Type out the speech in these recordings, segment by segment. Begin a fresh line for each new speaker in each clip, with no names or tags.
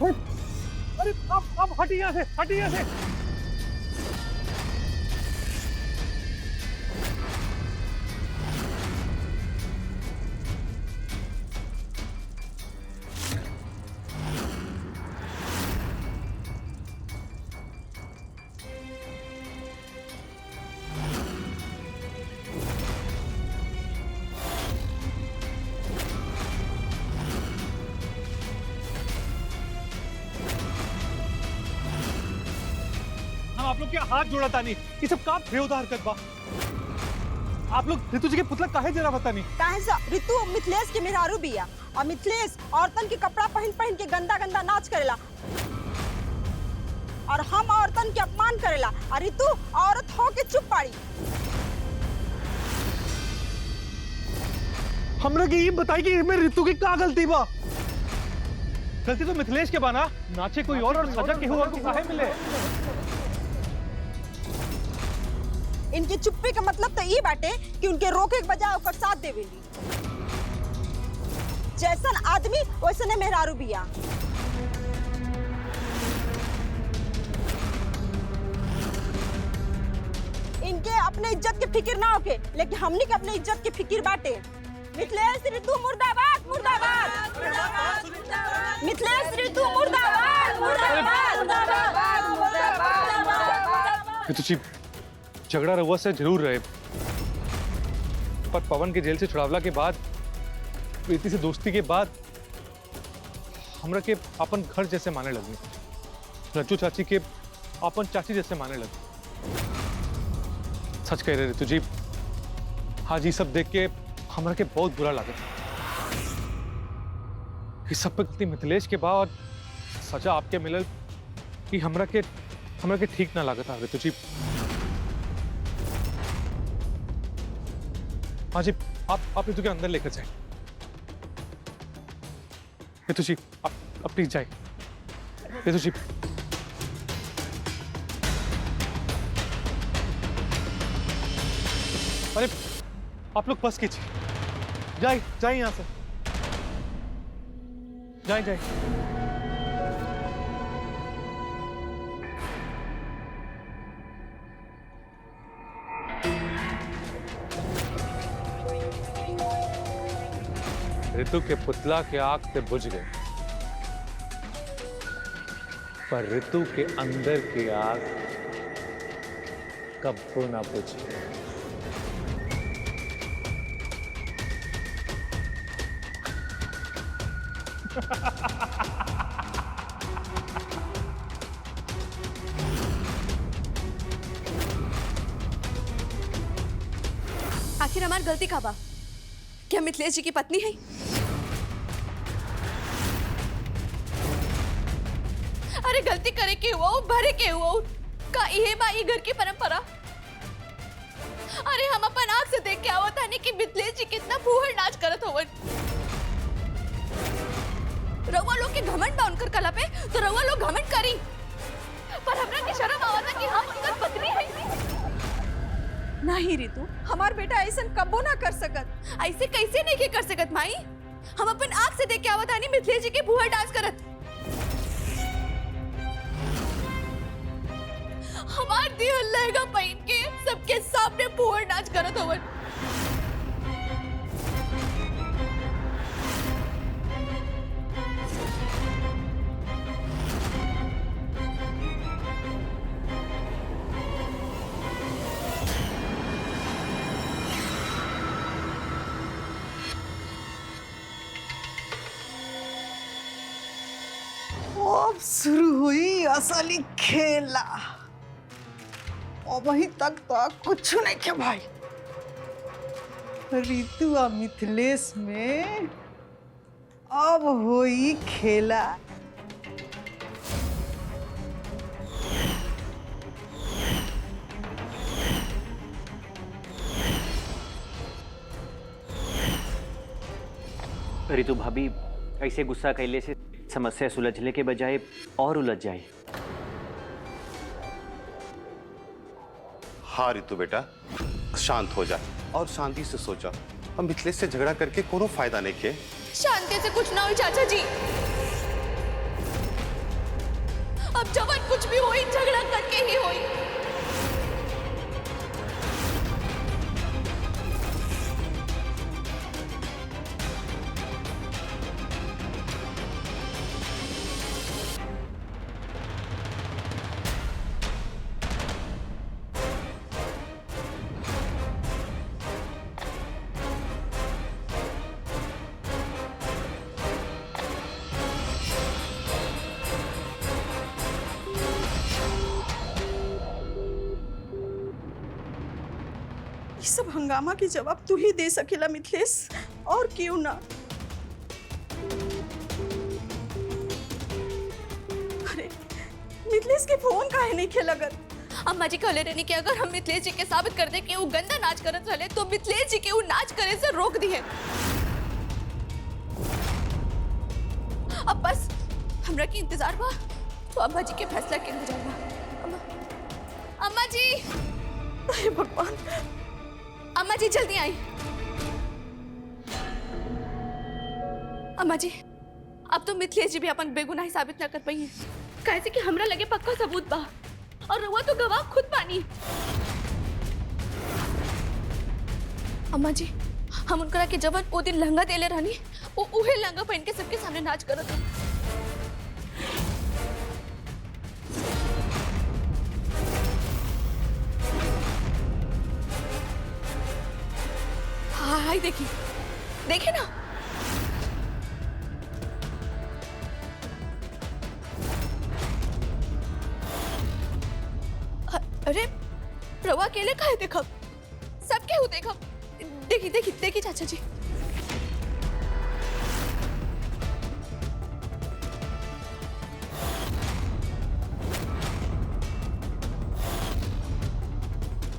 अरे अब हटिए यहाँ से, हटिए यहाँ से। आप लोग क्या हाथ जोड़ा तानी, ये सब काम बेहुदा हरकत बा। आप लोग ऋतु जी के पुतला काहे जरा बता नहीं?
काहे से ऋतु मिथिलेश के मेहरारू बिया और मिथिलेश औरतन के कपड़ा पहन पहन के गंदा गंदा नाच करेला और हम औरतन के अपमान करेला और ऋतु औरत हो के चुप पाड़ी।
हमरा के ये बताई कि इसमें ऋतु की क्या गलती बा? गलती तो मिथिलेश के बाना, नाचे कोई और सजा के और को काहे मिले?
इनके चुप्पी का मतलब तो ये बाटे कि उनके रोके के बजाय ओकर साथ देवेली। जैसन आदमी वैसने मेहरारू बिया। इनके अपने इज्जत के फिक्र ना होके, लेकिन हमनी के अपने इज्जत के फिक्र बाटे। मिथिलेश ऋतु मुर्दाबाद मुर्दाबाद, मिथिलेश ऋतु मुर्दाबाद मुर्दाबाद मुर्दाबाद।
ऋतु जी, झगड़ा रहुआ से जरूर रहे, पर पवन के जेल से छुड़ावला के बाद, प्रीति से दोस्ती के बाद हमरा के अपन घर जैसे माने लगी, रज्जू चाची के अपन चाची जैसे माने लगी। सच कह रहे ऋतु जी, आज ये सब देख के हमरा के बहुत बुरा लगा। ये सब पे गलती मिथिलेश के बाद सजा आपके मिलल कि हमरा के ठीक ना लगा था ऋतु जी। हाँ जी, आप ऋतु के अंदर लेकर जाए। ऋतु जी, आप प्लीज जाए। ऋतु जी, अरे आप लोग बस कीजिए, जाए यहां से, जाए। ऋतु के पुतला के आग से बुझ गए, पर ऋतु के अंदर की आग कब्बो ना बुझे।
आखिर हमारी गलती का बा? क्या मिथिलेश जी की पत्नी है? अरे गलती करे के हुआ, भरे के हुआ का ये बा ये घर की परंपरा। अरे हम अपन आंख से देख के आवत हनी कि मिथिलेश जी कितना फूहड़ नाच करत होवन। रउआ लोग के घमंड बा उनकर कला पे, तो रउआ लोग घमंड करी, पर हमरा की शर्म आवता कि हम उनकर पत्नी है।
नहीं ऋतु, हमार बेटा ऐसा कबो ना कर सकत।
ऐसे कैसे नहीं कर सकत माई? हम अपन आंख से देख के आवत हनी मिथिलेश जी के फूहड़ डांस करत। हमार दिल लहंगा पहन के सबके सामने फूहड़ नाच करत होवन।
अब शुरू हुई असली खेला। अब वहीं तक तो कुछ नहीं के भाई। ऋतु और मिथिलेश में अब हुई खेला।
ऋतु भाभी, ऐसे गुस्सा कैले से समस्या सुलझने के बजाय और उलझ जाए।
हाँ ऋतु बेटा, शांत हो जा और शांति से सोचा। हम मिथिलेश से झगड़ा करके कोनो फायदा नहीं किए।
शांति से कुछ ना हुई चाचा जी। अब जवन कुछ भी होई झगड़ा करके ही होई।
ये सब हंगामा के जवाब तू ही दे सकेला मिथिलेश, और क्यों ना। अरे मिथिलेश के फोन काहे नहीं खेलगत?
अम्मा जी कहले रहनी कि अगर हम मिथिलेश जी के साबित कर दे कि वो गंदा नाच करत रहे तो मिथिलेश जी के वो नाच करे से रोक दिए। अब बस हमरा के इंतजार बा तो अम्मा जी के फैसला के इंतजार बा। अम्मा जी,
अरे भगवान,
अम्मा जी जल्दी आई। अम्मा जी, अब तो मिथिलेश जी भी अपन बेगुनाही साबित ना कर पाई है, कैसे कि हमरा लगे पक्का सबूत बा और रउआ तो गवाह खुद बानी। अम्मा जी, हम उनकरा के जवन ओ दिन लहंगा देले रहनी, वो उहे लहंगा पहन के सबके सामने नाच करत हूँ। हाय देखिए, देखे ना। अरे रवा अकेले काहे देखब, सबके हु देखब। देखी देखी देखी चाचा जी,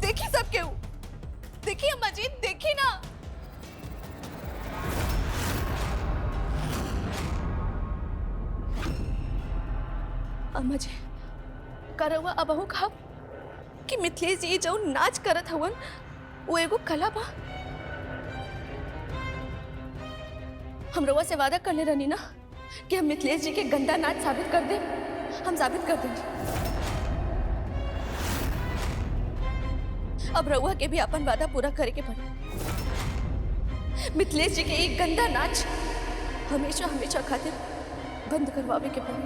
देखी सबके हु, देखी अम्मा जी, देखी ना। अम्मा जी, करवा अबहू कहा कि मिथिलेश जी जो नाच करत हवन वो एगो कला बा। हम रउआ से वादा करले रहनी ना कि हम मिथिलेश जी के गंदा नाच साबित कर दे, हम साबित कर देंगे। अब रउआ के भी अपन वादा पूरा करे के पड़े। मिथिलेश जी के एक गंदा नाच हमेशा हमेशा खातिर बंद करवावे के पड़े।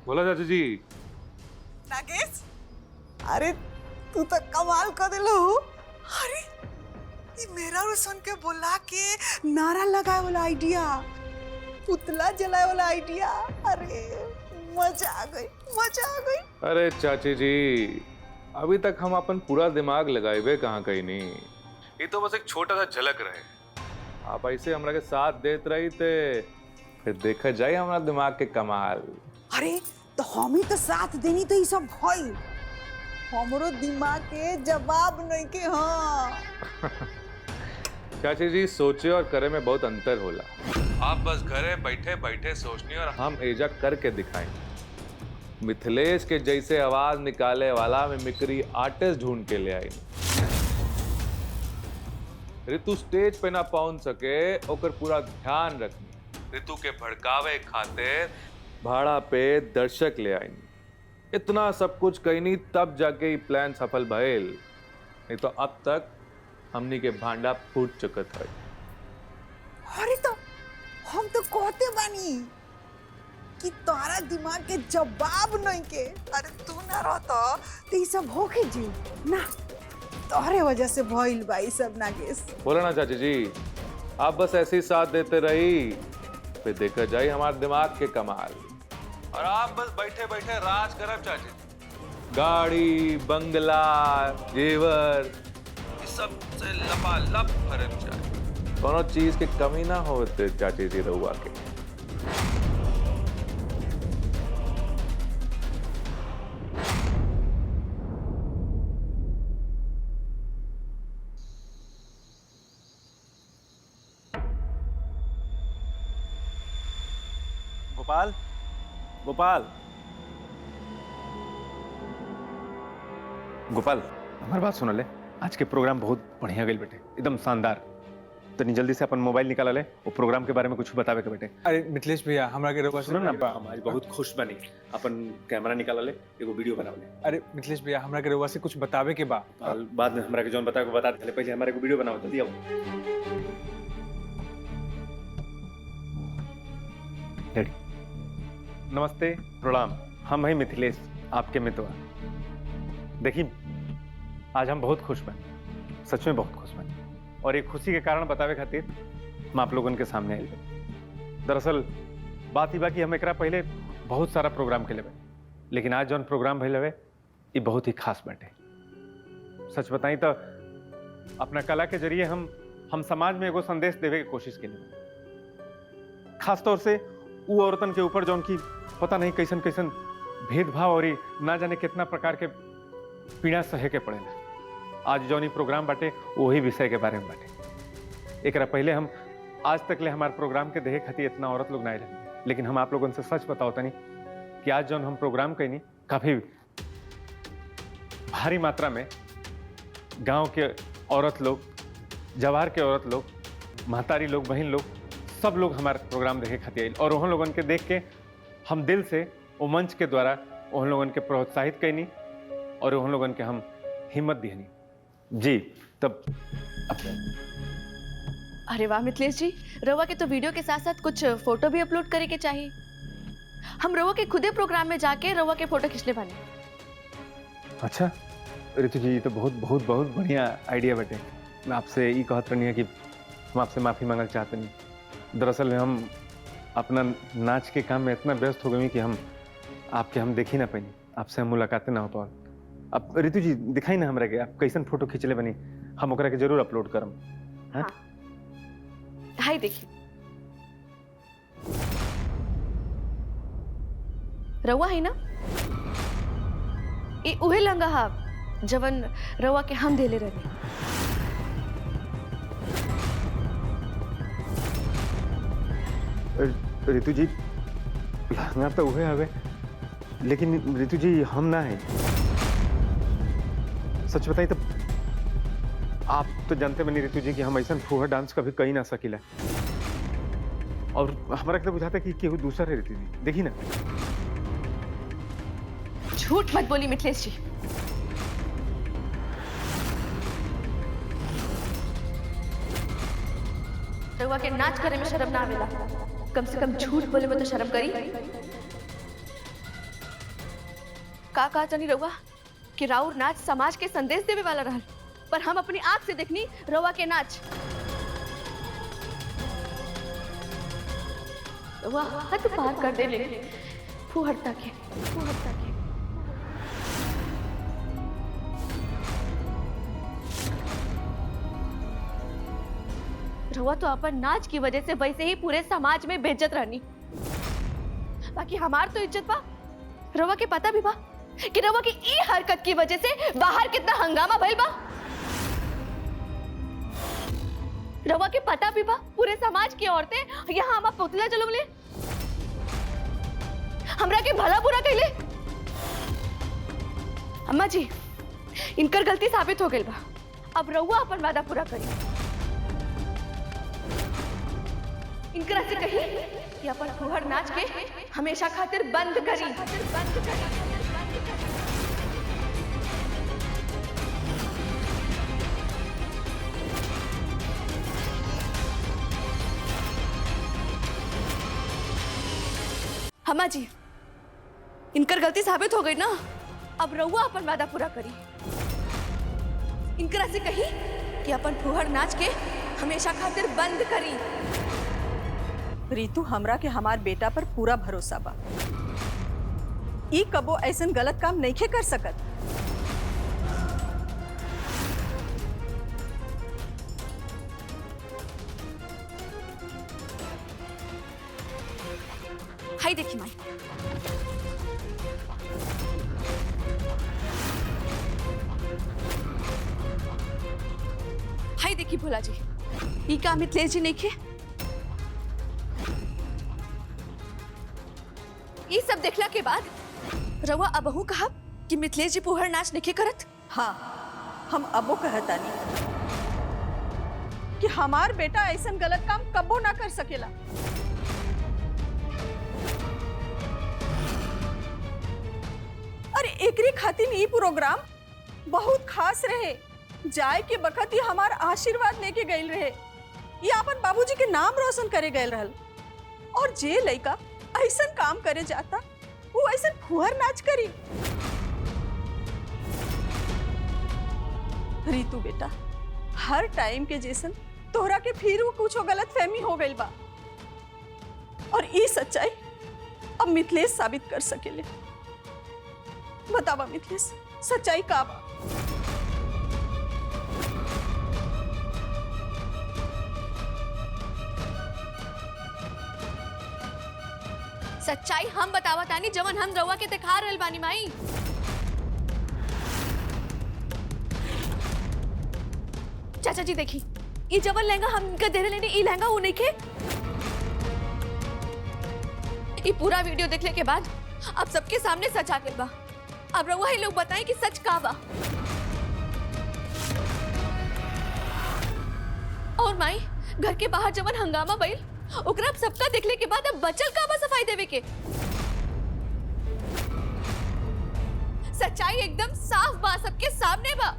बोला चाचा जी।
नागेश, अरे तू तो कमाल कर दिलो। अरे ये मेरा रोशन के बोला के नारा लगाए वाला आइडिया, पुतला जलाए वाला आइडिया, अरे मजा आ गई, मजा आ गई।
अरे चाची जी, अभी तक हम अपन पूरा दिमाग लगाए कहाँ कहीं नहीं, ये तो बस एक छोटा सा झलक रहे। आप ऐसे हमरा के साथ देते रही थे, फिर देखा जाए हमारा दिमाग के कमाल।
अरे तो हम ही तो साथ देनी तो ये सब भइल, हमरो दिमाग के जवाब नहीं के। हाँ
चाची जी, सोचे और करे में बहुत अंतर होला। आप बस घरे बैठे बैठे सोचनी और हम एजा करके दिखाएं। मिथिलेश के जैसे आवाज निकाले वाला मिमिक्री आर्टिस्ट ढूंढ के ले आई। ऋतु स्टेज पे ना पहुंच सके ओकर पूरा ध्यान रखनी। ऋतु के भड़कावे खातिर भाड़ा पे दर्शक ले आई। इतना सब कुछ कहनी तब जाके ये प्लान सफल भइल, नहीं तो अब तक हमनी के भांडा फूट चुकत है।
अरे तो हम तो कहते बानी कि तोरा दिमाग के जवाब नहीं के। अरे तू ना रहता तो ये सब होके जी ना, तोहरे वजह से भइल बा ये सब। नागेश
बोला ना चाची जी, आप बस ऐसे ही साथ देते रही, फिर देखा जाए हमारे दिमाग के कमाल। और आप बस बैठे बैठे राज करब चाची जी। गाड़ी, बंगला, जेवर, ये सब से लपालप भरब चाची। कोनो चीज की कमी ना होते चाची जी रहुआ के।
गोपाल गोपाल गोपाल हमार बात सुन ले। आज के प्रोग्राम बहुत बढ़िया गई बेटे, एकदम शानदार। तनी जल्दी से अपन मोबाइल निकाल ले, वो प्रोग्राम के बारे में कुछ बतावे के बेटे।
अरे मिथिलेश भैया हमरा के रउआ
सुनो ना, हमारी बहुत खुश बनी। अपन कैमरा निकाल ले, एगो वीडियो बनाओ ले।
अरे मिथिलेश भैया हमरा के रउआ से कुछ बतावे के बा।
बाद में हमरा के जौन बता के बता दे, पहले हमारे को वीडियो बनाओ, जल्दी आओ। रेडी। नमस्ते, प्रणाम। हम हैं मिथिलेश, आपके मित्र। देखिए आज हम बहुत खुश बन, सच में बहुत खुश बन, और एक खुशी के कारण बतावे खातिर हम आप लोगन के सामने आए। दरअसल बात ही बा कि हम एकरा पहले बहुत सारा प्रोग्राम के लेवे, लेकिन आज जौन प्रोग्राम भइल हवे ये बहुत ही खास बाटे। सच बताई तो अपना कला के जरिए हम समाज में एगो संदेश देवे की कोशिश के लिए, खास तौर से वो औरतन के ऊपर जौन की पता नहीं कैसन कैसन भेदभाव और ना जाने कितना प्रकार के पीड़ा सहे के पड़ेला। आज जौन प्रोग्राम बाटे वही विषय के बारे में बाटे। एकरा पहले हम आज तक ले हमारे प्रोग्राम के देखे खातिर इतना औरत लोग ना रहे, लेकिन हम आप लोगों से सच बताओ तनी कि आज जौन हम प्रोग्राम कैनी काफी भारी मात्रा में गांव के औरत लोग, जवार के औरत लोग, महतारी लोग, बहन लोग, सब लोग हमारे प्रोग्राम देखे खातिर आए, और उन लोगन के देख के हम दिल से वो मंच के द्वारा उन लोगन के प्रोत्साहित कैनी और उन लोगन के हम हिम्मत दिहनी। जी तब
अरे वाह मिथिलेश जी, रवा के तो वीडियो के साथ साथ कुछ फोटो भी अपलोड करे के चाहिए। हम रवा के खुदे प्रोग्राम में जाके रवा के फोटो खींचने बने।
अच्छा ऋतु जी, ये तो बहुत बहुत बहुत बढ़िया आइडिया बेटे। मैं आपसे ये कहत रही है कि हम आपसे माफ़ी मांगना चाहते नहीं। दरअसल में हम अपना नाच के काम में इतना व्यस्त हो गए कि हम देख ही ना पाई, आपसे हम मुलाकातें ना हो पाओ। अब ऋतु जी दिखाई ना हमरा के आप कैसन फोटो खींचले बनी, हम ओकरा के जरूर अपलोड करम। हाँ?
हाय देखिए, रवा है ना, ये उहे लंगा हा जवन रवा के हम देले रहे।
ऋतु जी लहंगा तो उहे हवे, लेकिन ऋतु जी हम ना है। सच बताई तो आप तो जानते बनी ऋतु जी कि हम ऐसा फूहर डांस कभी कही ना सकीला, और हमारा तो बुझाता कि केहू दूसरा है। ऋतु जी देखी ना।
झूठ मत बोली मिथिलेश जी। रवा के नाच करे में शर्म ना आवेला, कम से कम झूठ बोले में तो शर्म करी। का कहा जानी रवा कि राउर नाच समाज के संदेश देवे वाला रहल, पर हम अपनी आंख से देखनी रवा के नाच। रवा हद पार कर दे ले फुहरता के। रवा तो अपन नाच की वजह से वैसे ही पूरे समाज में बेइज्जत रहनी, बाकी हमार तो इज्जत बा। रवा के पता भी बा कि रवा की ई हरकत की वजह से बाहर कितना हंगामा भइल बा। रवा के पता भी बा पूरे समाज की औरतें यहाँ हमार पुतला जलवले, हमरा के भला बुरा कहले। अम्मा जी, इनकर गलती साबित हो गई बा। अब रउआ अपन वादा पूरा करी। इनकरा से कही कि अपन फुहर नाच के हमेशा खातिर बंद करी। अम्मा जी, इनकर गलती साबित हो गई ना, अब रउआ अपन वादा पूरा करी। इनकरा से कही कि अपन फुहर नाच के हमेशा खातिर बंद करी।
रीतू, हमरा के हमार बेटा पर पूरा भरोसा बा। ई कबो ऐसन गलत काम नहीं कर सकत।
हाय देखी माई, हाय देखी भोला जी, ई का मिथिलेश जी नहीं खे। ये सब देखला के बाद रउआ अबहू कहा कि मिथिलेश जी पुहर नाच नहीं करत।
हाँ, हम अबो कहतानी कि हमार बेटा ऐसा गलत काम कबो ना कर सकेला। अरे एकरी खातिर ई प्रोग्राम बहुत खास रहे। जाए के बखत ही हमार आशीर्वाद लेके गइल रहे। ये अपन बाबूजी के नाम रोशन करे गइल रहल। और जे लड़का ऐसा काम करे जाता वो ऐसा फुहर नाच करी। रीतू बेटा, हर टाइम के जैसन तोहरा के फिर वो कुछ गलत फहमी हो गई बा और ये सच्चाई अब मिथिलेश साबित कर सकेले। बतावा मिथिलेश, सच्चाई का बा?
सच्चाई हम बतावा तानी जवन हम रउआ के दिखा रहल बानी माई। चाचा जी देखी, ये जवन लहंगा हमके दे रहे ई लहंगा वो नहीं के। ये पूरा वीडियो देखने के बाद अब सबके सामने सच आ गइल बा। अब रउआ ही लोग बताएं कि सच का बा। और माई, घर के बाहर जवन हंगामा भइल ओकरा अब सबका देखले के बाद अब बचल का बा सफाई देवे के। सच्चाई एकदम साफ बा, सबके सामने बा।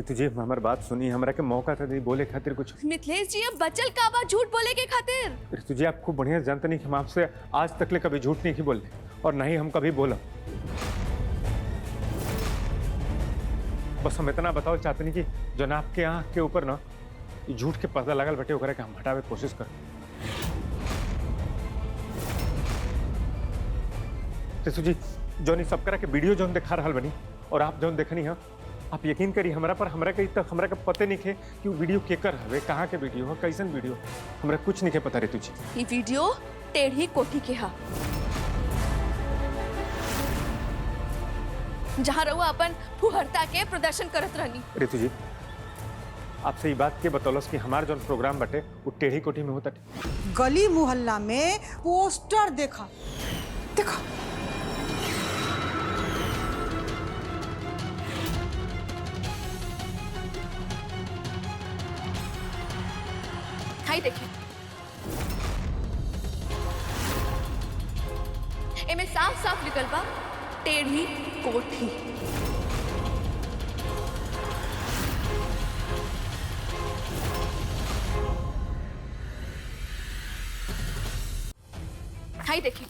तुझे हमार बात सुनी, हमरा के मौका था नहीं बोले खातिर कुछ।
मिथिलेश जी अब बचल का बा झूठ बोले के खातिर।
तुझे आप खूब बढ़िया जानते नहीं कि हम आपसे आज तक ले कभी झूठ नहीं की बोले और ना ही हम कभी बोला। बस हम इतना बताओ चाहते नहीं कि जो ना आपके आँख के ऊपर ना झूठ के पर्दा लगल बटे ओकरा के हम हटावे के कोशिश कर। जी जौन सब करा के वीडियो जौन दिखा रहा बनी और आप जौन देखनी है, आप यकीन करी हमरा पर हमरा के तक हमरा के पते नहीं थे कि वो वीडियो केकर हवे, कहाँ के वीडियो है, कैसन वीडियो, हमरा कुछ नहीं के पता रे तुझे।
ये वीडियो टेढ़ी कोठी के हा, जहाँ रहुआ अपन फुहरता के प्रदर्शन करत रहनी।
रितु जी, आपसे ये बात के बतौलस कि हमार जौन प्रोग्राम बटे वो टेढ़ी कोठी में होता।
गली मोहल्ला में पोस्टर देखा देखा।
हाई देखिए, इनमें साफ साफ लिखल बा टेढ़ी कोठी। हाई देखिए,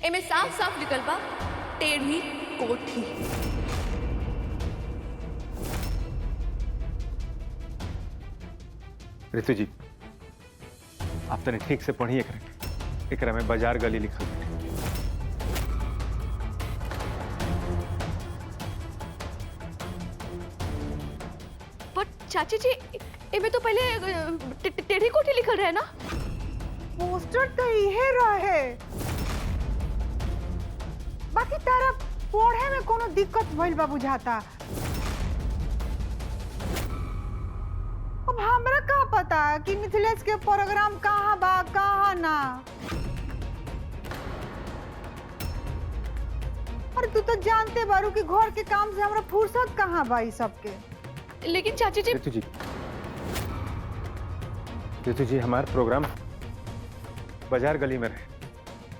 इनमें साफ साफ लिखल बा टेढ़ी कोठी।
रितु जी, आप तने ठीक से पढ़िए एकरा में बाजार गली लिखल बटे।
पर चाची जी, इनमें तो पहले टेढ़ी कोठी लिखल रहे ना।
पोस्टर तो इहे रहे, बाकी तारा पढ़े में कोनो दिक्कत भइल बा बुझाता। अब हमरा का पता कि मिथिलेश के प्रोग्राम कहाँ बा कहाँ ना। अरे तू तो जानते बारू कि घर के काम से हमरा फुर्सत कहाँ बा ई सबके।
लेकिन चाची जी,
रितु जी हमारा प्रोग्राम बाजार गली में रहे,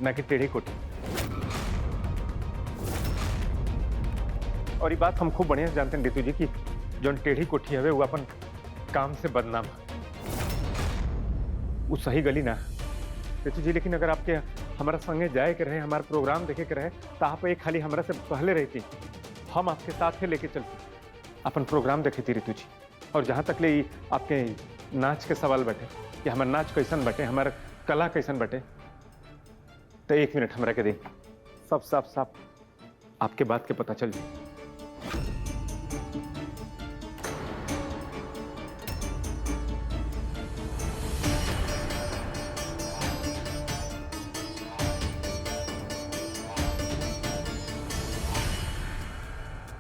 ना कि टेढ़ी कोठी। और ये बात हम खूब बढ़िया से जानते हैं रितु जी कि जो टेढ़ी कोठी है वो अपन काम से बदनाम है, वो सही गली ना रितु जी। लेकिन अगर आपके हमारा संगे जाए के रहे, हमारा प्रोग्राम देखे के रहे, तो आप एक खाली हमारा से पहले रहती, हम आपके साथ ही लेके चलते अपन प्रोग्राम देखे थी रितु जी। और जहाँ तक ले आपके नाच के सवाल बटे कि हमारा नाच कैसन बटे, हमारा कला कैसन बटे, तो एक मिनट हमरा के दे, सब साफ साफ आपके बात के पता चल जाए।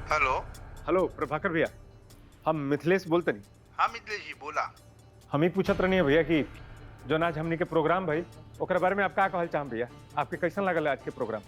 हेलो
हेलो प्रभाकर भैया, हम मिथिलेश बोलते नहीं।
हाँ मिथिलेश जी बोला।
हम ही पूछत रहनी है भैया कि जो आज हमनी के प्रोग्राम भाई ओकरा बारे में आप का कहल चाहम भैया? आपके कैसन लगल आज के प्रोग्राम?